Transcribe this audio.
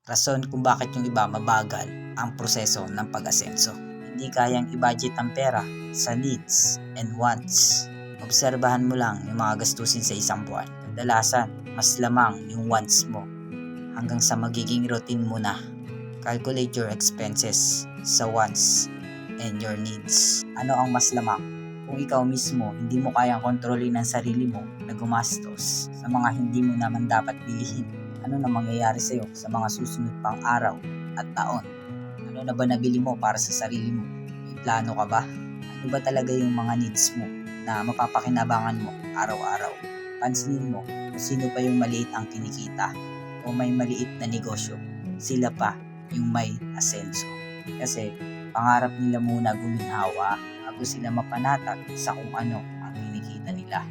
Rason kung bakit yung iba mabagal ang proseso ng pag-asenso. Hindi kayang i-budget ang pera sa needs and wants. Obserbahan mo lang yung mga gastusin sa isang buwan. Kadalasan, mas lamang yung wants mo hanggang sa magiging routine mo na. Calculate your expenses sa wants and your needs. Ano ang mas lamang? Kung ikaw mismo hindi mo kayang kontrolin ang sarili mo na gumastos sa mga hindi mo naman dapat bilihin, ano na mangyayari sa'yo sa mga susunod pang araw at taon? Ano na ba nabili mo para sa sarili mo? May plano ka ba? Ano ba talaga yung mga needs mo na mapapakinabangan mo araw-araw? Pansinin mo kung sino pa yung maliit ang kinikita o may maliit na negosyo. Sila pa yung may asenso. Kasi pangarap nila muna guminhawa bago sila mapanatag sa kung ano ang kinikita nila.